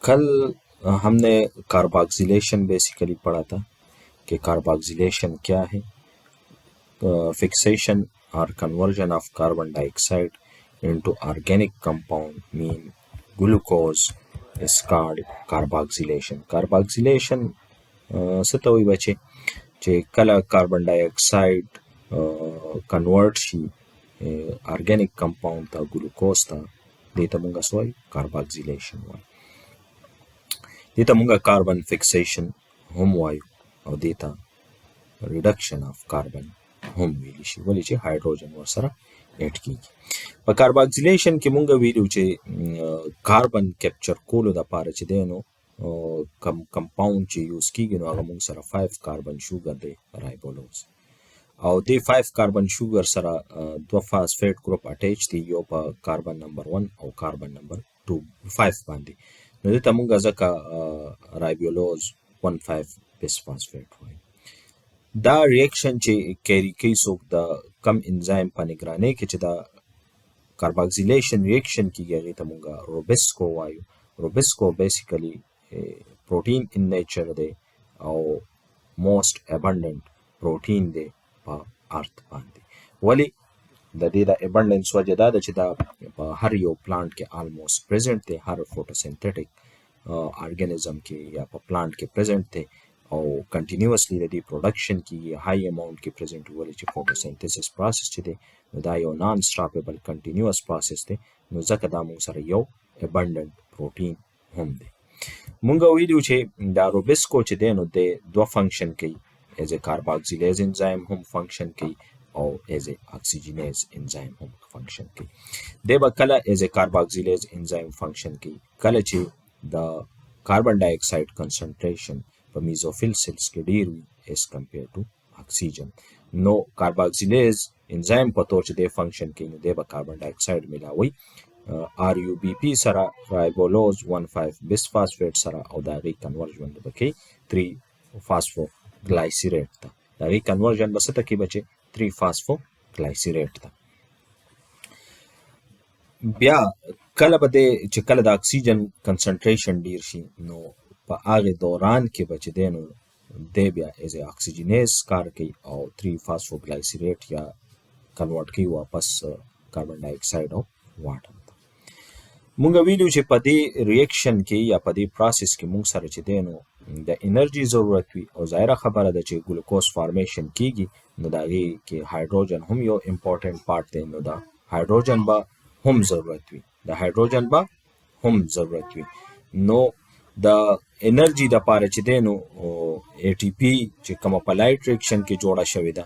कल हमने carboxylation basically पढ़ा था कि कार्बोक्सिलेशन क्या है. फिक्सेशन और conversion of carbon dioxide into organic compound mean glucose is called carboxylation. Carboxylation څه ته وایي بچې چې کله کاربن ډای اکساید کنورټ شي ارګینیک کمپاوند ته ګلوکوز ته دې ته موږ څه وایو کاربوکسیلیشن وایو. دې ته موږ کاربن فکسیشن هم وایو او دې ته ریډکشن اف کاربن هم ویلی شي ولې چې هایدروجن ورسره اډ کیږي. په کاربوکسیلیشن کې مونږ ویلو چې کاربن کیپچر کولو د پاره چې دی نو کمپاوند چې یوز کیږي نو هغه مونږ سره 5 کاربن شوګر دی رایبولوز او دی 5 کاربن شوګر سره دو فاسفیټ گروپ اٹیچ دی یو په کاربن نمبر 1 او کاربن نمبر 2 5 باندې نو دته مونږ ځکه رایبولوز 1,5 بیس فاسفیټ وایي. دا ریاکشن چې کیری کوي څوک د کم انزایم په نگرانۍ کې چې دا کاربوکسیلیشن ریاکشن کیږي هغې ته مونږ روبسکو وایو. روبسکو بیسیکلی پروټین ان نیچر دی او موسٹ ابنډنټ پروټین دی په ارث باندې. ولې د دې د ابنډنس وجه دا ده چې دا په هر یو پلانټ کې آلموست پریزنټ دی، هر فوټوسنتیټک ارګانیزم کې یا په پلانټ کې پریزنټ دی او کنټینیوسلی د دې پروډکشن کیږي های اماونټ کې پریزنټ ولې چې فوټوسنتیسس پروسس چې دی نو دا یو نان سټاپیبل کنټینیوس پروسس دی نو ځکه دا موږ سره یو ابنډنټ پروټین هم دی. مونږ ویلو چې دا روبسکو چې دی نو د دوه فنکشن کوي ایز ا کاربوکسیلیز انزایم هم فنکشن کوي او ایز ا اکسیجنیز انزایم هم فنکشن کوي. دی به کله ایز ا کاربوکسیلیز انزایم فنکشن کوي کله چې د کاربن ډای اکساید کنسنټریشن په میزوفیل سیلز کې ډیر وي ایز کمپیر ټو اکسیجن. نو کاربوکسیلیز انزایم په تور چې دی فنکشن کوي نو دی به کاربن ډای اکساید ملاوي آر یو بی پی سره رایبولوز 1,5 بیس فاسفیټ سره او د هغې کنورژن به کوي 3 فاسفو ګلایسیریټ ته. د هغې کنورژن به څه ته کوي بچې 3 فاسفو ګلایسیریټ ته. بیا کله به دی چې کله د اکسیجن کنسنټریشن ډیر شي نو په هغې دوران کې به چې دی نو دی بیا ایز ا اکسیجنیز کار کوي او 3 فاسفو ګلایسیریټ یا کنورټ کوي واپس کاربن ډای اکساید او واټر ته. مونږ ویلو چې په دې ریاکشن کې یا په دې پروسس کې مونږ سره چې دی نو د انرژي ضرورت وي او ظاهره خبره ده چې ګلوکوز فارمیشن کیږي نو د هغې کې هایدروجن هم یو امپورټنټ پارت دی نو د هایدروجن به هم ضرورت وي هم ضرورت وي. نو د انرژي د پاره چې دی نو ای ټي پی چې کومه په لایټ ریاکشن کې جوړه شوې ده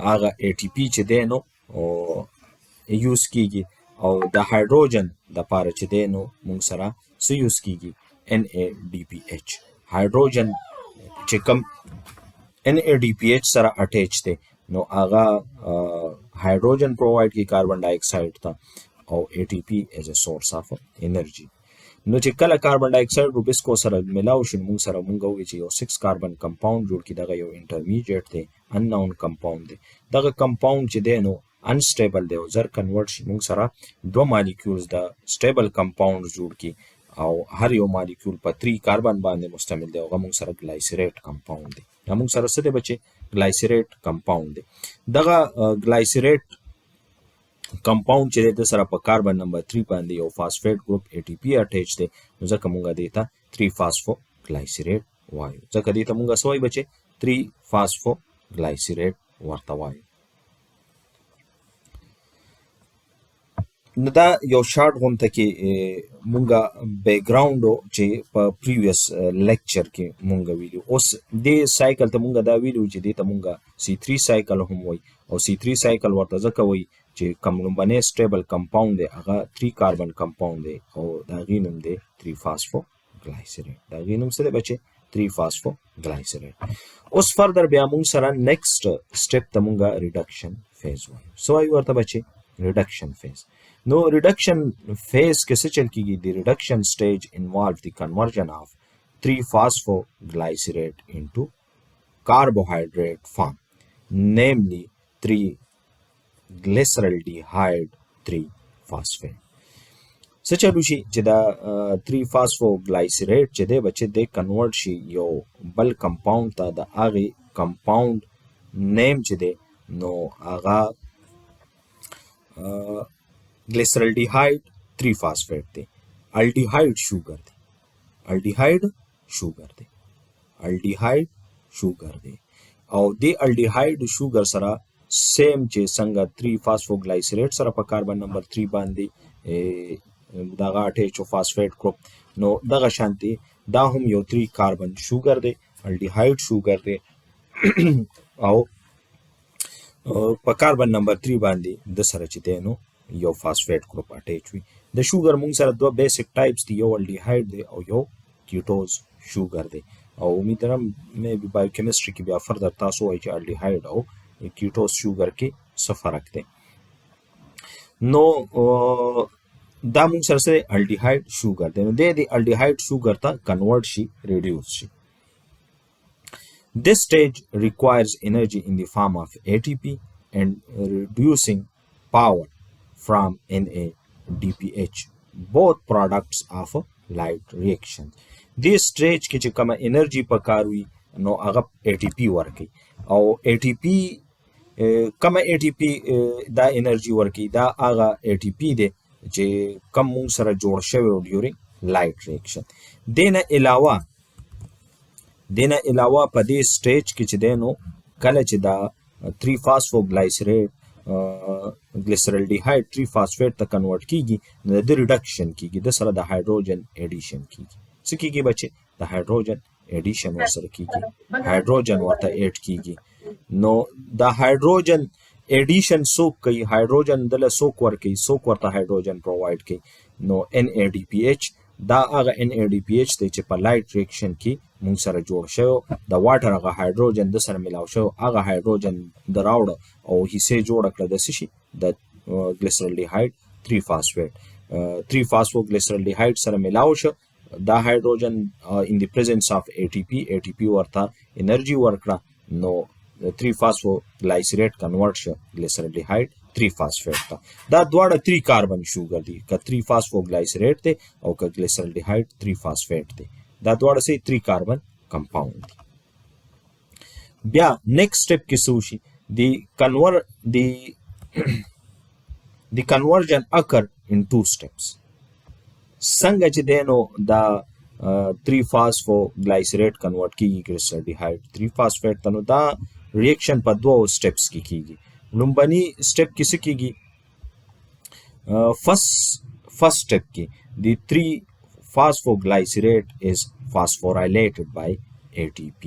هغه ای ټي پی چې دی نو یوز کیږي او د هایدروجن د پاره چې دی نو مونږ سره څه یوز کیږي NADPH. هایدروجن چې کوم NADPH سره اٹیچ دی نو هغه هایدروجن پرووایډ کوي کاربن ډای اکساید ته او ای ټي پی ایز ا سورس اف انرژي. نو چې کله کاربن ډای اکساید روبسکو سره ملاو شي مونږ سره مونږ وایو چې یو 6 کاربن کمپاوند جوړ کړي دغه یو انټرمیډیټ دی ان نون کمپاوند دی. دغه کمپاوند چې دی نو انسټیبل دی او زر کنورټ شي مونږ سره دوه مالیکولز د سټیبل کمپاوند جوړ کړي او هر یو مالیکول په 3 کاربن باندې مشتمل دی او هغه مونږ سره ګلایسیریټ کمپاوند دی. دا مونږ سره څه دی بچې ګلایسیریټ کمپاوند دی. دغه ګلایسیریټ کمپاوند چې د سره په کاربن نمبر 3 باندې یو فاسفیټ گروپ ای ټي پی اٹیچ دی نو ځکه مونږ دې ته 3 فاسفو ګلایسیریټ وایو. ځکه دې ته مونږ څه وایو بچې 3 فاسفو ګلایسیریټ ورته وایو. نو دا یو شارټ غونته کې مونږ بیک ګراوند چې په پریویس لیکچر کې مونږ ویلو. اوس دې سایکل ته مونږ دا ویلو چې دې ته مونږ C3 سایکل هم وایي او C3 سایکل ورته ځکه وایي چې کوم لومبنی سټیبل کمپاوند دی هغه 3 کاربن کمپاوند دی او د هغې نوم دی 3 فاسفو ګلایسیریټ. د هغې نوم څه دی بچې 3 فاسفو ګلایسیریټ. اوس فردر بیا مونږ سره نیکسټ سټیپ ته مونږ ریډکشن فیز وایو. څه وایو ورته بچې ریډکشن فیز. نو ریډکشن فیز کې څه چل کیږي د ریډکشن سټیج انوالو د کنورژن اف 3 فاسفو ګلایسیریټ انټو carbohydrate form, namely 3 glyceraldehyde 3 phosphate. څه چلو شي چې دا 3 فاسفوګلایسریټ چې دی بچې دی کنورټ شي یو بل کمپاوند ته د هغې کمپاوند نیم چې دی نو هغه ګلیسرالډیهایډ 3 فاسفیټ دی الډیهایډ شوګر دی الډیهایډ شوګر دی الډیهایډ شوګر دی او دی الډیهایډ شوګر سره سیم چې څنګه 3 فاسفوګلایسریټ سره په کاربن نمبر 3 باندې دغه اټیچو فاسفیټ ګروپ نو دغه شانتي دا هم یو 3 کاربن شوګر دی الډیهایډ شوګر دی او په کاربن نمبر 3 باندې د سره چې دی نو یو فاسفیټ ګروپ اټیچ وي د شوګر مونږ سره دوه بیسیک ټایپس دي یو الډیهایډ دی او یو کیټوز شوګر دی او امیدوارم مې بي بایوکیمستري کې بیا فردر تاسو وایي چې الډیهایډ او کیټوز شوګر کې څه فرق دی نو دا مونږ سره سره الډیهایډ شوګر دی نو د الډیهایډ شوګر ته کنورټ شي ریډیوس شي This stage requires energy in the form of ATP and reducing power from NADPH, both products of a light reaction. This stage کې چې کومه انرژي پکاروي نو هغه ATP ورکوي او ATP کومه ATP دا انرژي ورکوي دا هغه ATP دی چې کوم مونږ سره جوړ شوی ډیورینګ لایټ ریاکشن دینه علاوه په دې سټیج کې چې دی نو کله چې دا 3 فاسفوګلایسریټ ګلیسرالډیهایډ 3 فاسفیټ ته کنورټ کیږي نو د ریډکشن کیږي د سره د هایدروجن ایډیشن کیږي څه کیږي بچي د هایدروجن ایډیشن ورسره کیږي هایدروجن ورته ایډ کیږي نو د هایدروجن ایډیشن څوک کوي هایدروجن دله څوک ورکوي څوک ورته هایدروجن پرووایډ کوي نو NADPH دا هغه NADPH دی چې په لایټ ریاکشن کې مونږ سره جوړ شوی د واټر هغه هایدروجن د سره ملاو شو هغه هایدروجن د راوړه او حصې جوړ کړه د څه شي د ګلیسرالډیهایډ 3 فاسفیټ 3 فاسفوګلیسرالډیهایډ سره ملاو شو دا هایدروجن ان دی پریزنس اف ATP ورته انرژي ورکړه نو 3 فاسفوګلایسریټ کنورټ شو ګلیسرالډیهایډ 3 فاسفیټ ته دا دواړه 3 کاربن شوګر دي که 3 فاسفوګلایسریټ دی او که ګلیسرالډیهایډ 3 فاسفیټ دی دا دواړه سي 3 کاربن کمپاوند دي بیا نیکسٹ سټپ کې څه وشي the conversion occur in 2 steps څنګه چې دی نو دا 3 فاسفوګلایسریټ کنورټ کیږي ګلیسرالډیهایډ 3 فاسفیټ ته نو دا ریاکشن په دوه سټپس کې کیږي لومبني سټپ کې څه کیږي فرست سټپ کې the 3 phosphoglycerate is phosphorylated by ATP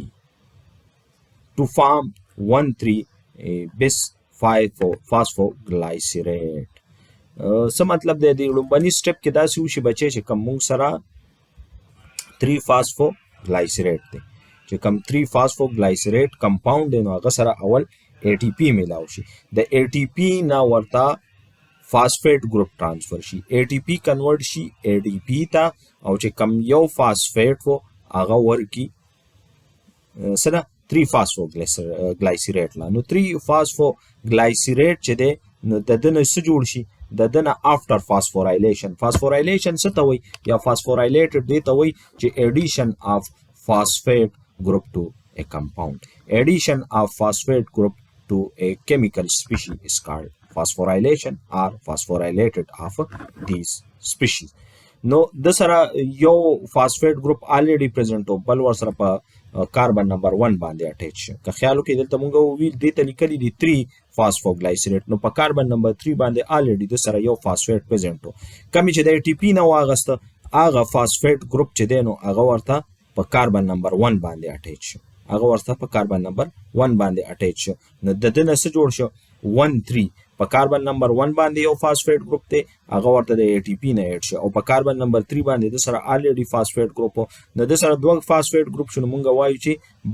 to form 1,3-bis 5-phosphoglycerate څه مطلب دی د لومبني سټپ کې داسې وشي بچی چې کوم مونږ سره 3 فاسفوګلایسریټ دی چې کوم 3 فاسفوګلایسریټ کمپاوند دی نو هغه سره اول ATP ملاو شي د ATP نه ورته فاسفیټ ګروپ ترانسفر شي ATP کنورټ شي ADP ته او چې کم یو فاسفیټ وو هغه ورکی سره 3 فاسفوګلایسریټ لا نو 3 فاسفوګلایسریټ چې دی نو د دنه څه جوړ شي د دنه افټر فاسفورایلیشن څه ته وایي یا فاسفورایلیټډ دی ته وایي چې ایډیشن اف فاسفیټ ګروپ ټو a compound addition of phosphate group to a chemical species is called phosphorylation or phosphorylated of these species نو د سره یو فاسفیټ ګروپ الریډي پریزنټ او بل ور سره په کاربن نمبر 1 باندې اټیچ که خیال وکړئ دلته مونږ ویل دې ته لیکلي دي 3 فاسفوګلایسریټ نو په کاربن نمبر 3 باندې الریډي د سره یو فاسفیټ پریزنټ کمی چې د ATP نه واغسته هغه فاسفیټ ګروپ چې دی نو هغه ورته په کاربن نمبر 1 باندې اټیچ هغه ورته په کاربن نمبر 1 باندې اټیچ شو نو د دنه څه جوړ شو 1,3 په کاربن نمبر 1 باندې یو فاسفیټ ګروپ دی هغه ورته د ATP نه اډ شو او په کاربن نمبر 3 باندې د سره الریډي فاسفیټ ګروپ نو د سره دوه فاسفیټ ګروپ شنو مونږ وایو چې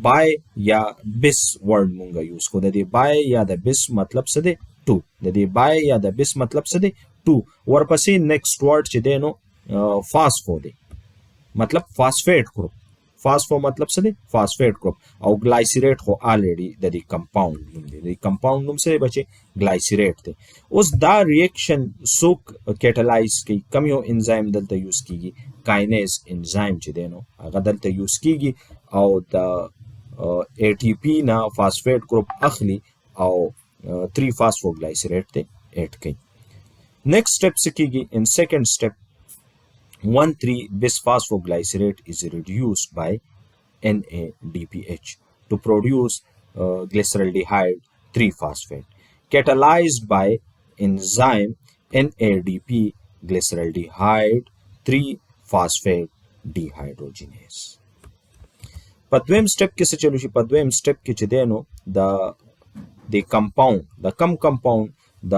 بای یا بس ورډ مونږ یوز کو د دې بای یا د بس مطلب څه دی 2 د دې بای یا د بس مطلب څه دی 2 ورپسې نیکسٹ ورډ چې دی نو فاسفو دی مطلب فاسفیټ ګروپ فاسفو مطلب څه دی فاسفیټ ګروپ او ګلایسیریټ خو الریډي د دې کمپاوند نوم دی د کمپاوند نوم څه بچي ګلایسیریټ دی اوس دا ریاکشن سوک کیټالایز کی کم یو انزایم دلته یوز کیږي کاینیز انزایم چې دی نو هغه دلته یوز کیږي او د ATP نه فاسفیټ ګروپ اخلي او 3 فاسفوګلایسیریټ ته اډ کوي next step څه کیږي in second step 1,3 bisphosphoglycerate is reduced by NADPH to produce glyceraldehyde 3-phosphate catalyzed by enzyme NADP glyceraldehyde 3-phosphate dehydrogenase په دویم سټپ کې څه چلو شي په دویم سټپ کې چې دی نو د کمپاوند د کم کمپاوند د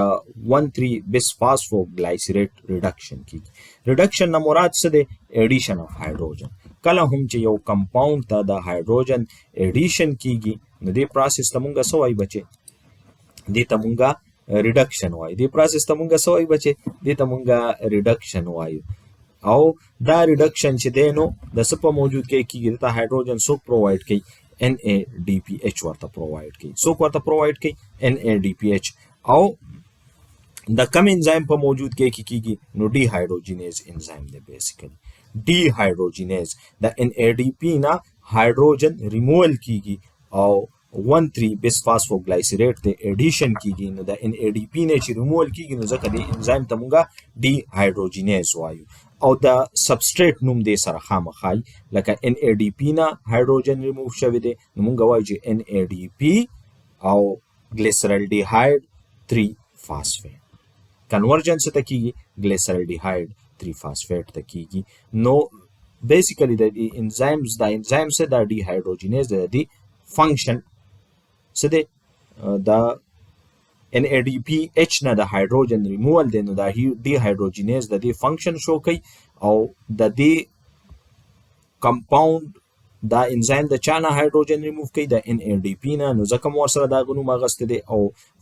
1,3 bisphosphoglycerate reduction کیږي reduction نه مراد څه دی addition of hydrogen کله هم چې یو کمپاوند ته د هایدروجن addition کیږي نو دې پروسس ته مونږ څه وایي بچي دې ته مونږ reduction وایي دې پروسس ته مونږ څه وایي بچي دې ته مونږ reduction وایي او دا reduction چې دی نو د څه په موجود کې کیږي د هایدروجن څوک پرووایډ کوي NADPH ورته پرووایډ کوي څوک ورته پرووایډ کوي NADPH او د کم انزایم په موجود کې کیږي نو ډي هایدروجینیز انزایم دی بیسیکلی ډي هایدروجینیز د NADP نه هایدروجن ریموول کیږي او 1,3 bisphosphoglycerate ته اډیشن کیږي نو د NADP نه چې ریموول کیږي نو ځکه د انزایم ته مونږه ډي هایدروجینیز وایو او د سبستریټ نوم دې سره خامخای لکه NADP نه هایدروجن ریموو شوی دی نو مونږ وایو چې NADP او glyceraldehyde 3-phosphate convergence ته کیږي glyceraldehyde 3-phosphate ته کیږي نو بیسیکلی د انزایمز د انزایم سره د ډي هایدروجینیز د فنکشن څه دی د NADPH نه د هایدروجن ریموول دی نو د ډي هایدروجینیز د دې فنکشن شو کوي او د دې کمپاوند دا انزایم د چانه هایدروجن ریموو کوي د NADP نه نو ځکه مو سره دا غنوم اغسته دی او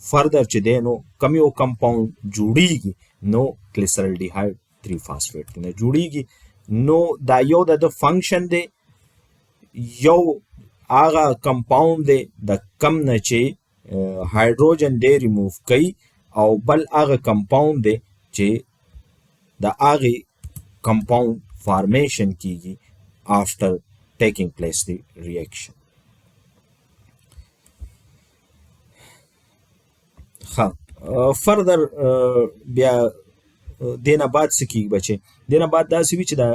فردر چې دی نو کم یو کمپاوند جوړیږي نو ګلیسرالډیهایډ 3-فاسفیټ نه جوړیږي نو دا یو د فنکشن دی یو هغه کمپاوند دی د کم نه چې هایدروجن دی ریموو کوي او بل هغه کمپاوند دی چې د هغه کمپاوند فارمیشن کیږي after taking place the reaction. further بیا دینا بعد څه کیږي بچي دینا بعد دا څه وی چې دا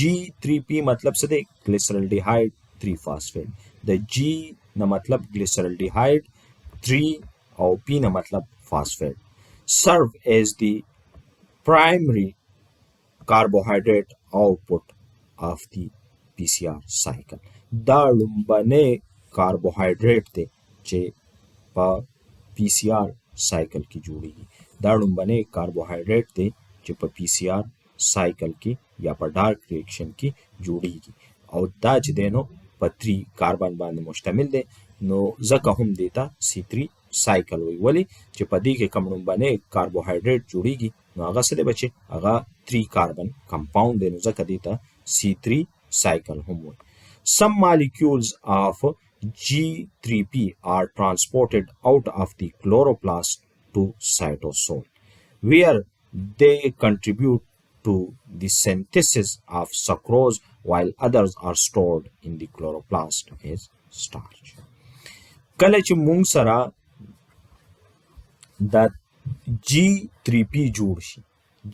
G3P مطلب څه دی glyceraldehyde 3-phosphate د G نه مطلب glyceraldehyde 3 او P نه مطلب phosphate serve as the primary carbohydrate output of the PCR cycle دا لومبنه کاربوهایډریټ دی چې په PCR سایکل کې جوړیږي دا لومبنه کاربوهایډریټ دی چې په PCR سایکل کې یا په ډارک ریاکشن کې جوړیږي او دا چې دی نو په 3 کاربن باندې مشتمل دی نو ځکه هم دیتا C3 سایکل وی ولی چې په دې کې کوم لومبنه کاربوهایډریټ جوړیږي نو هغه څه دی بچي هغه 3 کاربن کمپاوند دی نو ځکه دیتا C3 cycle homework. Some molecules of G3P are transported out of the chloroplast to cytosol, where they contribute to the synthesis of sucrose, while others are stored in the chloroplast as starch. کله چې مونږ سره د G3P جوړ شي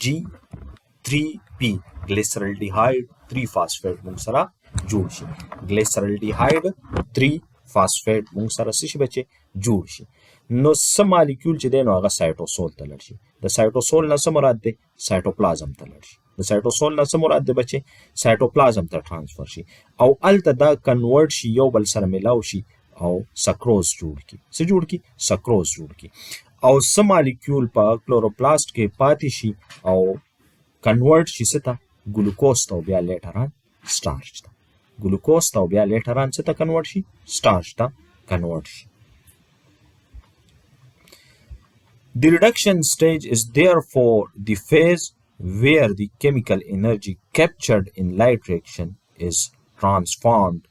G3P glyceraldehyde 3-phosphate مونږ سره جوړ شي glyceraldehyde 3-phosphate مونږ سره څه شي بچي جوړ شي نو سم مالیکول چې دی نو هغه سایټوسول ته لړ شي د سایټوسول نه څه مراد دی سایټوپلازم ته لړ شي د سایټوسول نه څه مراد دی بچي سایټوپلازم ته ټرانسفر شي او الته دا کنورټ شي یو بل سره ملاو شي او سکروز جوړ کی څه جوړ کی سکروز جوړ کی او سم مالیکول په کلوروپلاست کې پاتې شي او کنورټ شي څه ته ګلوکوز ته بیا لیټران سټارچ ته ګلوکوز ته بیا لیټران څه ته کنورټ شي سټارچ ته کنورټ شي The reduction stage is therefore the phase where the chemical energy captured in light reaction is transformed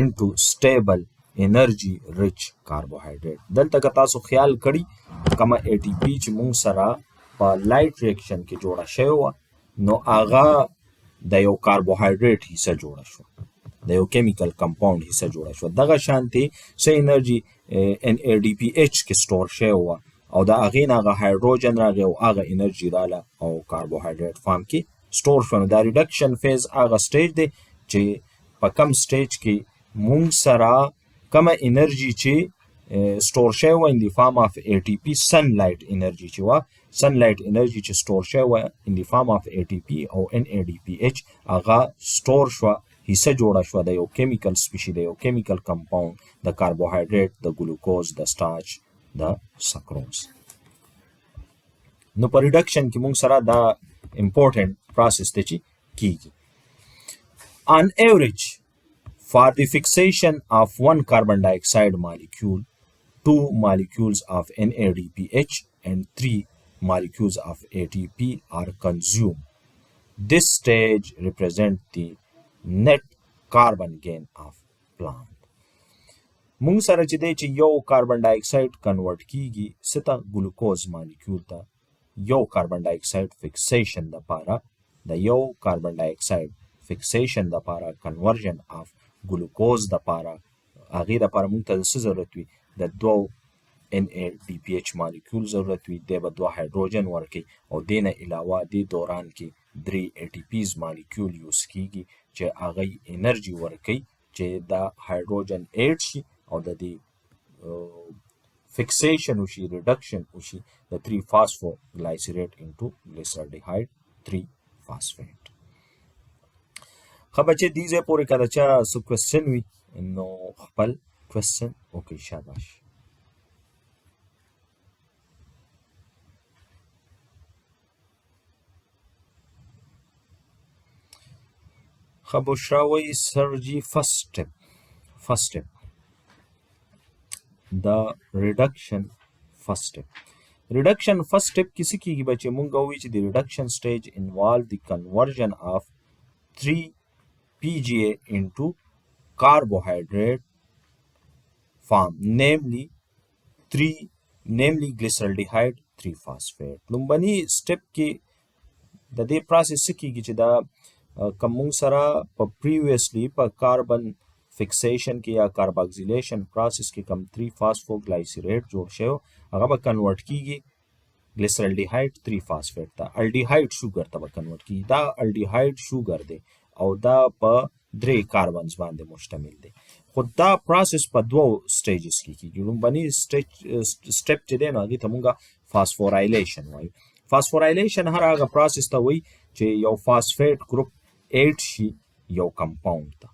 into stable energy rich carbohydrate. دلته که تاسو خیال کړی کومه ATP چې مونږ سره په لایټ ریاکشن کې جوړه شوی وه نو هغه د یو کاربوهایډریټ حصه جوړه شوه، د یو کیمیکل کمپاوند حصه جوړه شوه. دغه شانتې څه انرژي NADPH کې سټور شوی وه او د هغې نه هغه هایدروجن راغی او هغه انرژي راله او کاربوهایډریټ فارم کې سټور شوه. نو دا ریډکشن فیز هغه سټیج دی چې په کم سټیج کې مونږ سره کومه انرژي چې سټور شوی وه ان دی فارم آف ATP سنلایټ انرژي چې وه، سنلایټ انرژي چې سټور شوی وه ان دی فارم آف ATP او NADPH هغه سټور شوه، حصه جوړه شوه د یو کیمیکل سپیشي، د یو کیمیکل کمپاوند، د کاربوهایډریټ، د ګلوکوز، د سټارچ، د سکروز. نو په ریډکشن کې مونږ سره دا امپورټنٹ پروسس دی چې کیږي. On average, for the fixation of one carbon dioxide molecule, 2 molecules of NADPH and 3 molecules of ATP are consumed. This stage represents the net carbon gain of plant. مونږ سره چې دی چې یو کاربن ډای اکساید کنورټ کیږي څه ته ګلوکوز مالیکول ته، یو کاربن ډای اکساید فکسیشن دپاره، د یو کاربن ډای اکساید فکسیشن دپاره، کنورژن اف ګلوکوز دپاره، هغې دپاره مونږ ته د څه ضرورت وي؟ د 2 NADPH مالیکول ضرورت وي، دی به 2 هایدروجن ورکوي او دې نه علاوه دې دوران کې 3 ATPs مالیکول یوز کیږي چې هغه انرژي ورکوي چې دا هایدروجن ایډ شي او د دې فکسیشن وشي، ریډکشن وشي د 3 فاسفوګلایسریټ انټو ګلیسرالډیهایډ 3 فاسفیټ. ښه بچې دې ځای پورې که د چا څه کوېسچن وي نو خپل کوېسچن وکړئ. شاباش. ښه بشرا وایي سر جي فرست سټپ د ریډکشن فرست سټپ. ریډکشن فرست سټپ کې څه کېږي بچې؟ مونږ وایو چې د ریډکشن سټیج انوالو د کنورژن آف 3 PGA into carbohydrate form, namely glyceraldehyde 3 phosphate. لومبني سټپ کې د دې پروسس څه کېږي چې دا که مونږ سره په پریویسلی په کاربن فکسیشن کې یا کارباکسیلیشن پروسس کې کم 3 فاسفوګلایسریټ جوړ شوی هغه به کنورټ کېږي ګلیسرالډیهایډ 3 فاسفیټ ته، الډیهایډ شوګر ته به کنورټ کېږي. دا الډیهایډ شوګر دی او دا په 3 کاربنز باندې مشتمل دی. خو دا پروسس په 2 سټیجز کې کېږي. لومبني سټپ چې دی نو هغې ته مونږ فاسفورایلیشن وایو. فاسفورایلیشن هر هغه پروسس ته وایي چې یو فاسفیټ ګروپ ایډ شي یو کمپاوند ته.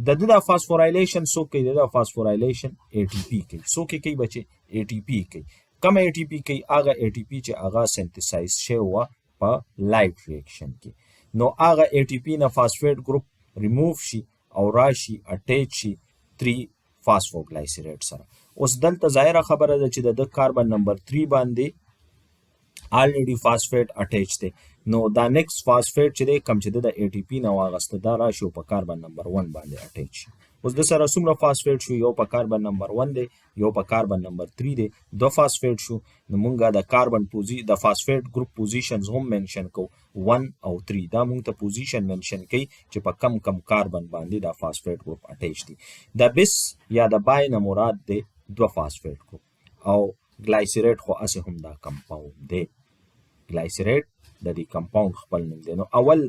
د ده دا فاسفورایلیشن څوک کوي؟ د ده فاسفورایلیشن ATP کوي. څوک یې کوي بچې؟ ATP کوي. کومه ATP کوي؟ هغه ATP چې هغه سنتسایز شوی وه په لایټ ریاکشن کې. نو هغه ATP نه فاسفیټ ګروپ ریموو شي او راشي اټیچ شي 3 فاسفوګلایسریټ سره. اوس دلته ظاهره خبره ده چې د ده کاربن نمبر 3 باندې already فاسفیټ اټیچ دی. نو دا نیکست فاسفیټ چې دی کم چې د ATP نه واغسته دا راشي او په کاربن نمبر 1 باندې اټیچ شي. اوس د سره څومره فاسفیټ شو؟ یو په کاربن نمبر 1 دی، یو په کاربن نمبر 3 دی، 2 فاسفیټ شو. نو مونږ د کاربن د فاسفیټ ګروپ پوزیشنز هم منشن کو 1 او 3. دا مونږ ته پوزیشن منشن کوي چې په کم کاربن باندې دا فاسفیټ ګروپ اټیچ دی. د بیس یا د بای نه مراد دی 2 فاسفیټ ګروپ او ګلایسریټ خو هسې هم دا کمپاوند دی. ګلایسریټ د دې کمپاوند خپل نوم دی. نو اول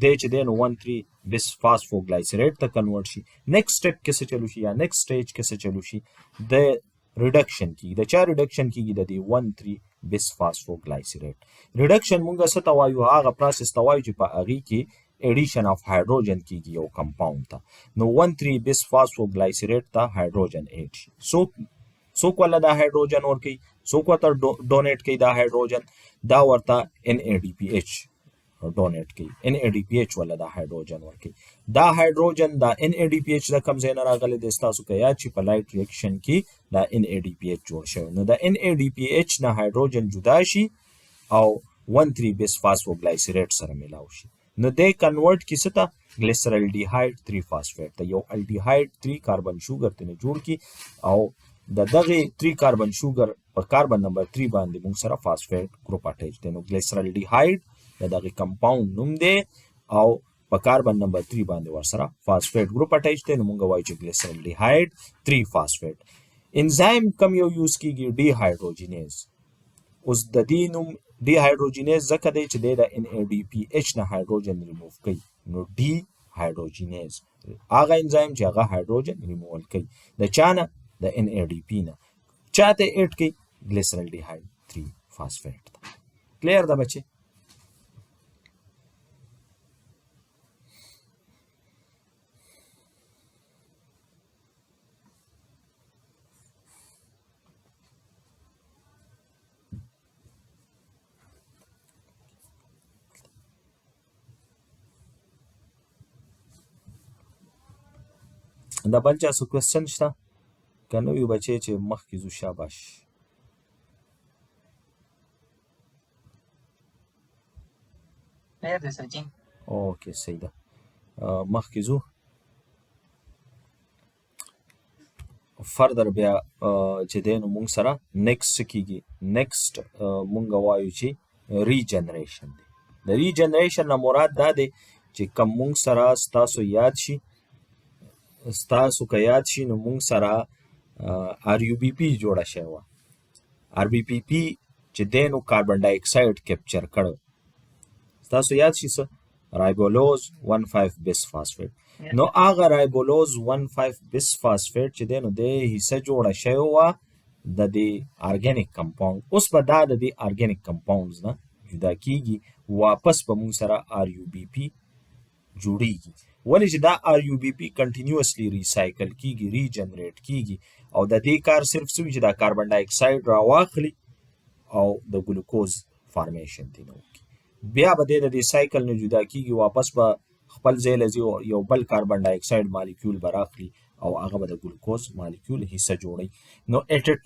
دی چې دی نو 1,3 بیس فاسفوګلایسریټ ته کنورټ شي. نیکست سټپ کې څه چلو شي یا نیکست سټیج کې څه چلو شي؟ د ریډکشن کېږي. د چا ریډکشن کېږي؟ د دې 1,3 بیس فاسفوګلایسریټ. ریډکشن مونږ څه ته وایو؟ هغه پروسس ته وایو چې په هغې کې ایډیشن اف هایدروجن کېږي یو کمپاوند ته. نو 1,3 بیس فاسفوګلایسریټ ته هایدروجن ایډ شي. څوک ولا دا هایدروجن ورکوي؟ څوک ورته ډونیټ کوي دا هایدروجن؟ دا ورته NADPH ډونیټ کوي. NADPH ولا دا هایدروجن ورکوي. دا هایدروجن دا NADPH د کوم ځای نه راغلی دی؟ ستاسو که یاد شي په لایټ ریاکشن کې دا NADPH جوړ شوی. نو د NADPH نه هایدروجن جدا شي او 1,3 بیس فاسفوګلایسریټ سره ملاو شي. نو دی کنورټ کی څه ته ګلیسرالډیهایډ 3 فاسفیټ ته یو الډیهایډ 3 کاربن شوګر ته جوړ کی او د دغه 3 کاربن شوګر په کاربن نمبر 3 باندې موږ سره فاسفیټ ګروپ اٹیچ دی نو ګلیسرالډیهایډ دغه کمپاوند نوم دی او په کاربن نمبر 3 باندې ورسره فاسفیټ ګروپ اٹیچ دی نو موږ وایو چې ګلیسرالډیهایډ 3 فاسفیټ انزایم کم یو یوز کیږي ډي هایدروجینیز اوس د دې نوم ډي هایدروجینیز ځکه دی چې د NADPH نه هایدروجن ریموو کوي نو ډي هایدروجینیز هغه انزایم چې هغه هایدروجن ریموول کوي د چا نه د NADP نه چاته اډ کوي ګلیسرالډیهایډ 3 فاسفیټ کلیر ده بچي د بل چا څه کوېسچن شته که نه وي بچی چې مخکې ځو شاباش اوکې صحیح ده مخکې ځو فردر بیا چې دی نو مونږ سره نیکسټ کیږي نیکسټ مونږ وایو چې ریجنریشن دی د ریجنریشن نه مراد دا دی چې کوم مونږ سره ستاسو یاد شي نو مونږ سره RuBP جوړه شوې وه RuBP چې دی نو کاربن ډای اکساید کیپچر کړو ستاسو یاد شي څه رایبولوز 1,5 بیس فاسفیټ نو هغه رایبولوز 1,5 بیس فاسفیټ چې دی نو د حصه جوړه شوې وه د دې ارګینیک کمپاوند اوس به دا د دې ارګینیک کمپاوندز نه جدا کیږي واپس به مونږ سره RuBP جوړیږي ولې چې دا RuBP کنټینیوسلی ریسایکل کیږي ریجنریټ کیږي او د دې کار صرف څه چې دا کاربن ډای اکساید راواخلي او د ګلوکوز فارمیشن دی نو بیا به د دې سایکل نه جدا کیږي واپس به خپل ځای له یو بل کاربن ډای اکساید مالیکول به راخلي او هغه به د ګلوکوز مالیکول حصه جوړي نو اټ ا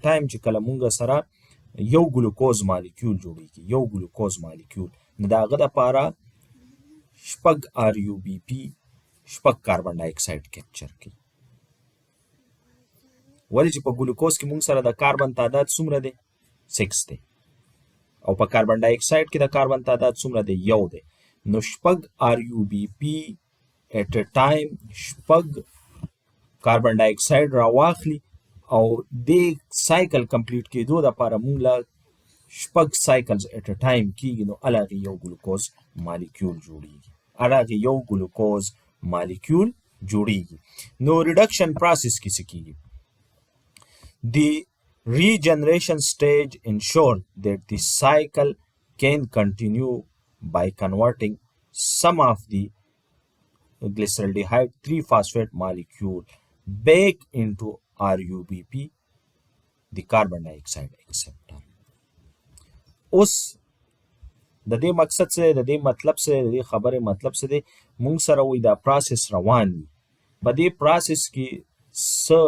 ټایم چې کله مونږ سره یو ګلوکوز مالیکول جوړیږي یو ګلوکوز مالیکول نو د هغه دپاره شپږ RuBP شپږ کاربن ډای اکساید کیپچر کوي ولې چې په ګلوکوز کې مونږ سره د کاربن تعداد څومره دی 6 دی او په کاربن ډای اکساید کې د کاربن تعداد څومره دی یو دی نو شپږ RuBP اټ ا ټایم شپږ کاربن ډای اکساید راواخلي او د سایکل کمپلیټ کېدو دپاره مونږ له شپږ سایکلز اټ ا ټایم کیږي نو هغې یو ګلوکوز مالیکول جوړیږي نو ریډکشن پروسس کې څه کیږي The regeneration stage ensures that the cycle can continue by converting some of the glyceraldehyde 3-phosphate molecule back into RuBP, the carbon dioxide acceptor. اوس د دې مقصد څه دی د دې مطلب څه دی د دې خبرې مطلب څه دی مونږ سره وایي دا پروسس روان وي په دې پروسس کې څه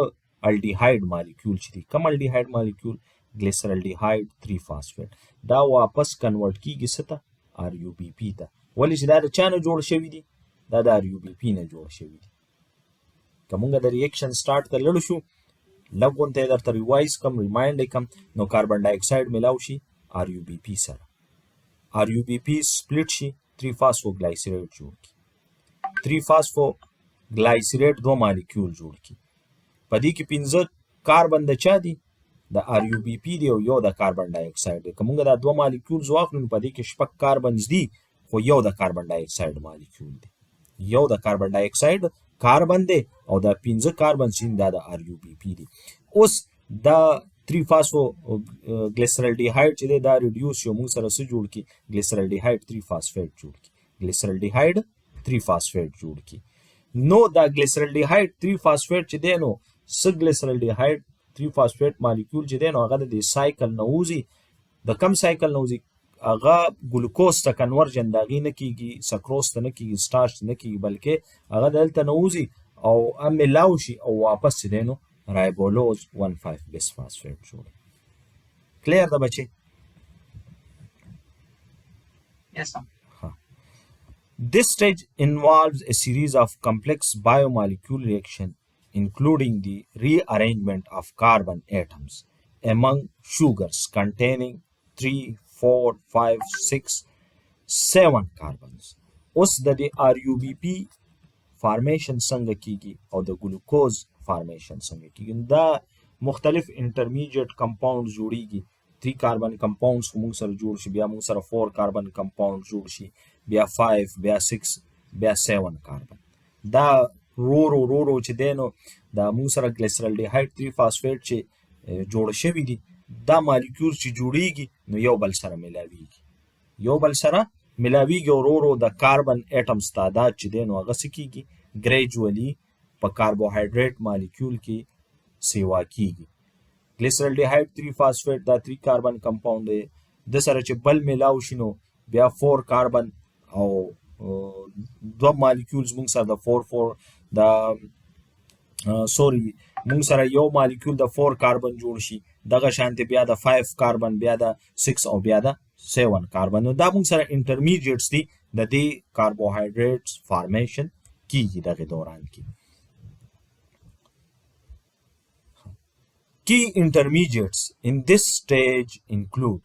الډیهایډ مالیکول چې دی کم الډیهایډ مالیکول ګلیسرالډیهایډ 3 فاسفیټ دا واپس کنورټ کیږي څه ته RuBP ته ولې چې دا د چا نه جوړ شوي دي دا د RuBP نه جوړ شوي دي که مونږ د ریاکشن سټارټ ته لاړو شو لږ غونته یې درته ریوایز کم ریمایند یې کم نو کاربن ډای اکساید میلاو شي RuBP سره RuBP سپلیټ شي 3 فاسفوګلایسریټ جوړ کړي 3 فاسفوګلایسریټ 2 مالیکول جوړ کړي په دې کې 15 کاربن د چا دي د RuBP دی او یو د کاربن ډای اکساید دی که موږ دا 2 مالیکولز واخلو نو په دې کې شپږ کاربنز دي خو یو د کاربن ډای اکساید مالیکول دی یو د کاربن ډای اکساید کاربن دی او دا 15 کاربن چې دا د RuBP دی اوس دا 3 فاسفوګلیسرالډیهایډ چې دی دا ریډیوس یو موږ سره څه جوړ کړي ګلیسرالډیهایډ 3 فاسفیټ جوړ کړي ګلیسرالډیهایډ 3 فاسفیټ جوړ کړي نو دا ګلیسرالډیهایډ 3 فاسفیټ چې دی نو څه ګلیسرالډیهایډ 3 فاسفیټ مالیکول چې دی نو هغه د سایکل نه وځي د کم سایکل نه وځي هغه ګلوکوز ته کنورژن د هغې نه کېږي سکروز ته نه کېږي سټارچ ته نه کېږي بلکې هغه دلته نه وځي او میلاو شي او واپس چې دی نو رایبولوز 1,5 بیس فاسفیټ جوړي کلیر ده بچې This stage involves a series of complex biomolecule reactions, including the rearrangement of carbon atoms among sugars containing 3, 4, 5, 6, 7 carbons. اوس د دې RuBP فارمیشن څنګه کیږي او د ګلوکوز فارمیشن څنګه کیږي. دا مختلف انټرمیډیټ کمپاوند جوړیږي. 3 کاربن کمپاوندز موږ سره جوړ شي، بیا موږ سره 4 کاربن کمپاوند جوړ شي، بیا 5، بیا 6، بیا 7 کاربن. دا رو چې دی نو دا موږ سره ګلیسرالډیهایډ 3 فاسفیټ چې جوړ شوي دي، دا مالیکول چې جوړیږي نو یو بل سره ملاویږي، ورو د کاربن اټمز تعداد چې دی نو هغه څه کیږي، ګریجوالي په کاربوهایډریټ مالیکول کې سیوا کیږي. ګلیسرالډیهایډ 3 فاسفیټ دا 3 کاربن کمپاوند دی، د سره چې بل میلاو شي نو بیا 4 کاربن او دو مالیکولز موږ سره د 4 د موږ سره یو مالیکول د 4 کاربن جوړ شي، دغه شانتي بیا د 5 کاربن، بیا د 6 او بیا د 7 کاربن. نو دا موږ سره انټرمیډیټس دي د دې کاربوهایډریټس فارمیشن کیږي دغه دوران کې. Key intermediates in this stage include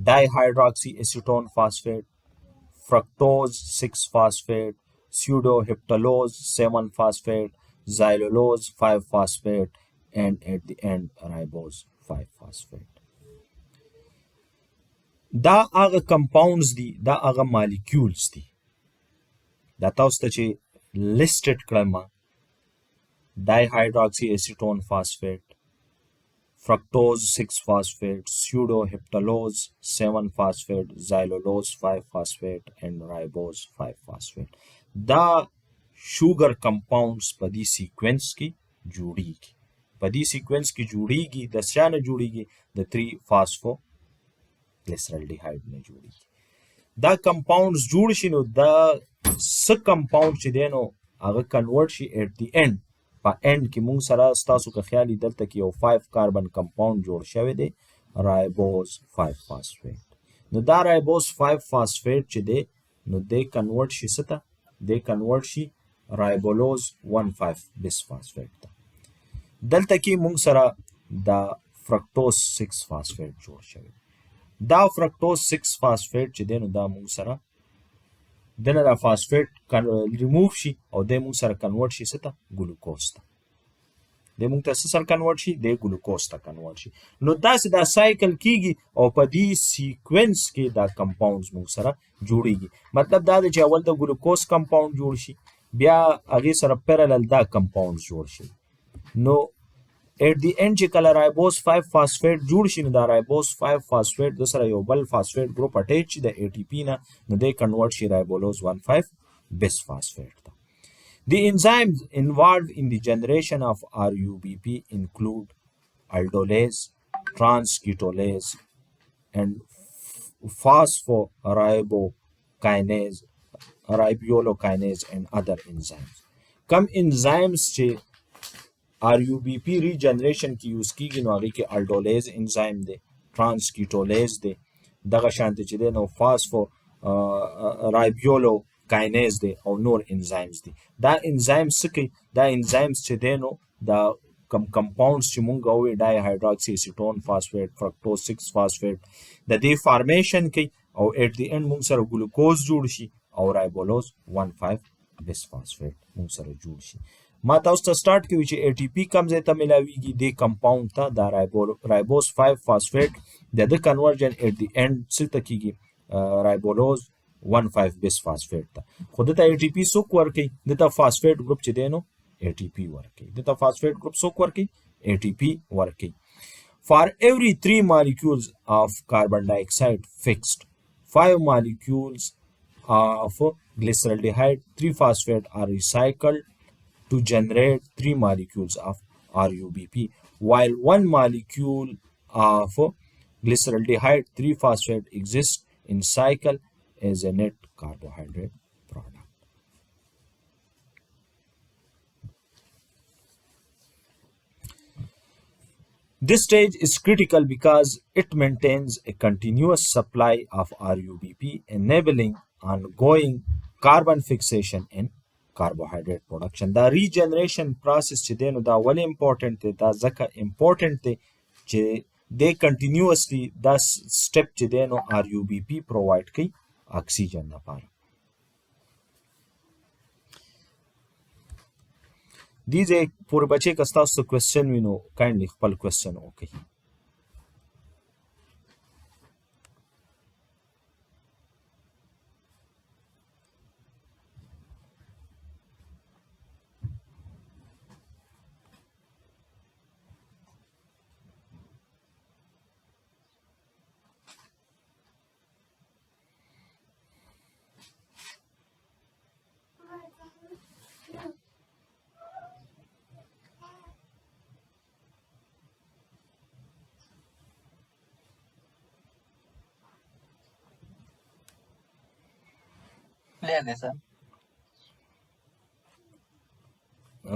dihydroxyacetone phosphate, fructose 6-phosphate, pseudoheptalose 7-phosphate, xylulose 5-phosphate, and at the end ribose 5-phosphate. دا هغه کمپاوندز دي، دا هغه مالیکولز دي، دا تاسو ته چې لیسټډ کړم: dihydroxyacetone phosphate, fructose 6-phosphate, pseudoheptalose 7-phosphate, xylulose 5-phosphate, and ribose 5-phosphate. دا شوګر کمپاوندز په دې سیکوینس کې جوړیږي. د څه نه جوړیږي؟ د 3 فاسفو ګلیسرالډیهایډ نه جوړیږي. دا کمپاوندز جوړ شي نو دا څه کمپاوند چې دی نو هغه کنورټ شي ایٹ دی اینډ، په اینډ کې موږ سره ستاسو که خیالي دلته کې یو 5 کاربن کمپاوند جوړ شوی دی، رایبوز 5 فاسفیټ. نو دا رایبوز 5 فاسفیټ چې دی نو دی کنورټ شي څه ته؟ دی کنورټ شي رایبولوز 1,5 بیس فاسفیټ ته. دلته کې موږ سره دا فرکټوز 6 فاسفیټ جوړ شوی. دا فرکټوز 6 فاسفیټ چې دی نو دا موږ سره دنه دا فاسفیټ ریموو شي او دی موږ سره کنورټ شي څه ته؟ ګلوکوز ته. دی موږ ته څه سره کنورټ شي؟ دی ګلوکوز ته کنورټ شي. نو داسې دا سایکل کیږي او په دې سیکوینس کې دا کمپاوندز موږ سره جوړیږي. مطلب دا دی چې اول د ګلوکوز کمپاوند جوړ شي، بیا هغې سره پیرالل دا کمپاوندز جوړ شي. نو ایٹ دی اینڈ چې کله رایبوز 5 فاسفیټ جوړ شي نو دا رایبوز 5 فاسفیټ د سره یو بل فاسفیټ ګروپ اٹیچ شي د ATP نه، نو دی کنورټ شي رایبولوز 1,5 بیس فاسفیټ ته. The enzymes involved in the generation of RuBP include aldolase, transketolase, and phosphoribokinases, ribolkinase, and other enzymes. کم enzymes چې RuBP ریجنریشن کې یوز کیږي نو هغې کې الډولیز انزایم دی، ترانسکیټولیز دی، دغه شانتې چې دی نو فاسفو رایبیولو کاینیز دی او نور انزایمز دي. دا انزایمز څه کوي؟ دا انزایمز چې دی نو دا کم کمپاوندز چې مونږ ووایو ډای هایډراکسي اسیټون فاسفیټ، فرکټوز 6 فاسفیټ، د دې فارمیشن کوي او ایٹ دی اینډ مونږ سره ګلوکوز جوړ شي او رایبولوز 1,5 بیس فاسفیټ مونږ سره جوړ شي. ما تاسو ته سٹارټ کوي چې ATP کم ځای ته ملاویږي دې کمپاوند ته، دا رایبوز 5 فاسفیټ د ده کنورژن ایٹ دی اینډ څه ته کیږي؟ رایبولوز 1,5 بیس فاسفیټ ته. خو دته ATP څوک ورکوي؟ دته فاسفیټ ګروپ چې دی نو ATP ورکوي. دته فاسفیټ ګروپ څوک ورکوي؟ ATP ورکوي. For every 3 molecules of carbon dioxide fixed, 5 molecules of glyceraldehyde 3-phosphate are recycled to generate 3 molecules of RuBP, while 1 molecule of glyceraldehyde 3-phosphate exists in cycle as a net carbohydrate product. This stage is critical because it maintains a continuous supply of RuBP, enabling ongoing carbon fixation in carbohydrate production. دا regeneration process چې دی نو دا ولې important دی؟ دا ځکه important دی چې دی continuously دا step چې دی نو RuBP provide کوي اکسیجن لپاره. دې ځای پورې بچې که ستاسو کوېسچن وي نو کایندلی خپل کوېسچن وکړئ.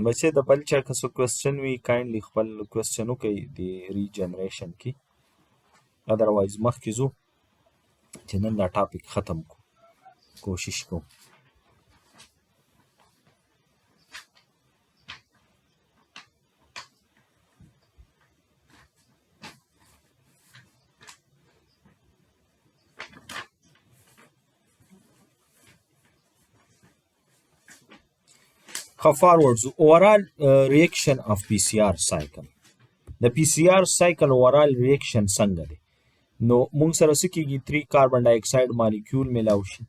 بچې د بل چا که څه کوېسچن وي کایندلی خپل کوېسچن وکړئ د ریجنریشن کې، ادروایز مخکې ځو چې نن دا ټاپک ختم کړو، کوشش کوو. Forwards, overall reaction of PCR cycle. The PCR cycle overall reaction څنګه دی؟ نو مونږ سره څه کېږي 3 کاربن ډای اکساید مالیکول میلاو شي،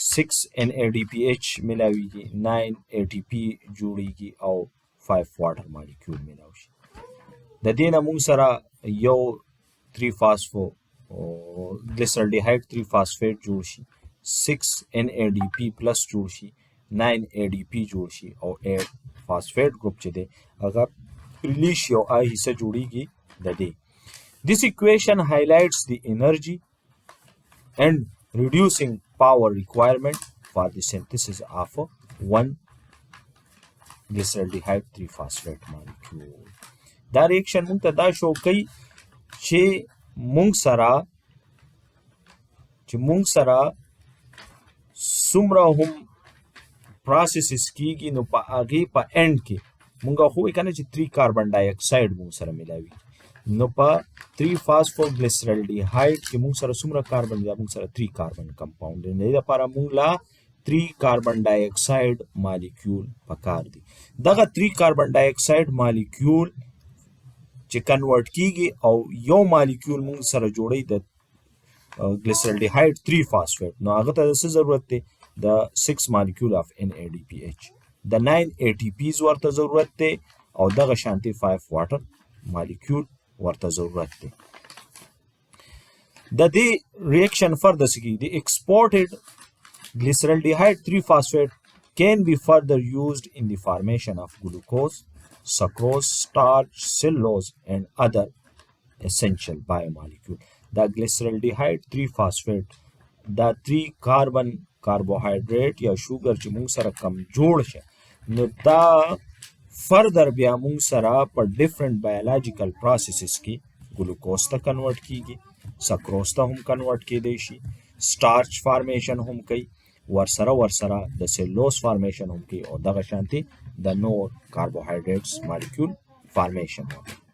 6 NADPH میلاویږي، 9 ATP جوړیږي او 5 واټر مالیکول میلاو شي. د دې نه مونږ سره یو 3 فاسفو ګلیسرالډیهایډ 3 فاسفیټ جوړ شي، 6 NADP پلس جوړ شي، 9 ADP جوړ شي او 8 فاسفیټ ګروپ چې دی هغه ریلیش یو آی حصه جوړیږي د دې. This equation highlights the energy and reducing power requirement for the synthesis of one glyceraldehyde 3 phosphate molecule. دا ریاکشن مونږ ته دا شو کوي چې مونږ سره څومره هم پروسیسز کیږي نو په هغې په اینډ کې مونږ خو وایي که نه چې 3 کاربن ډای اکساید مونږ سره میلاوي، نو په 3 فاسفو ګلیسرالډیهایډ کې مونږ سره څومره کاربن دی؟ مونږ سره 3 کاربن کمپاوند دی. دې لپاره مونږ لا 3 کاربن ډای اکساید مالیکول پکار دی. دغه 3 کاربن ډای اکساید مالیکول چې کنورټ کیږي او یو مالیکول مونږ سره جوړی د ګلیسرالډیهایډ 3 فاسفیټ، نو هغه ته څه ضرورت دی؟ د 6 molecule of NADPH، د 9 ATPs ورته ضرورت دی او دغه شانتي 5 water molecule ورته ضرورت دی. د دې ریاکشن further سکی the exported glyceraldehyde 3 phosphate can be further used in the formation of glucose, sucrose, starch, cellulose and other essential biomolecule. دا glyceraldehyde 3 phosphate دا 3 carbon کاربوهایډریټ یا شوګر چې مونږ سره کم جوړ شه نو دا فردر بیا مونږ سره په ډیفرنٹ بایولوژیکل پروسیسز کې ګلوکوز ته کنورټ کیږي، سکروز ته هم کنورټ کیدی شي، سٹارچ فارمیشن هم کوي، ورسره د سیلوز فارمیشن هم کوي او دغه شانتي د نور کاربوهایډریټس مالیکول فارمیشن هم کوي.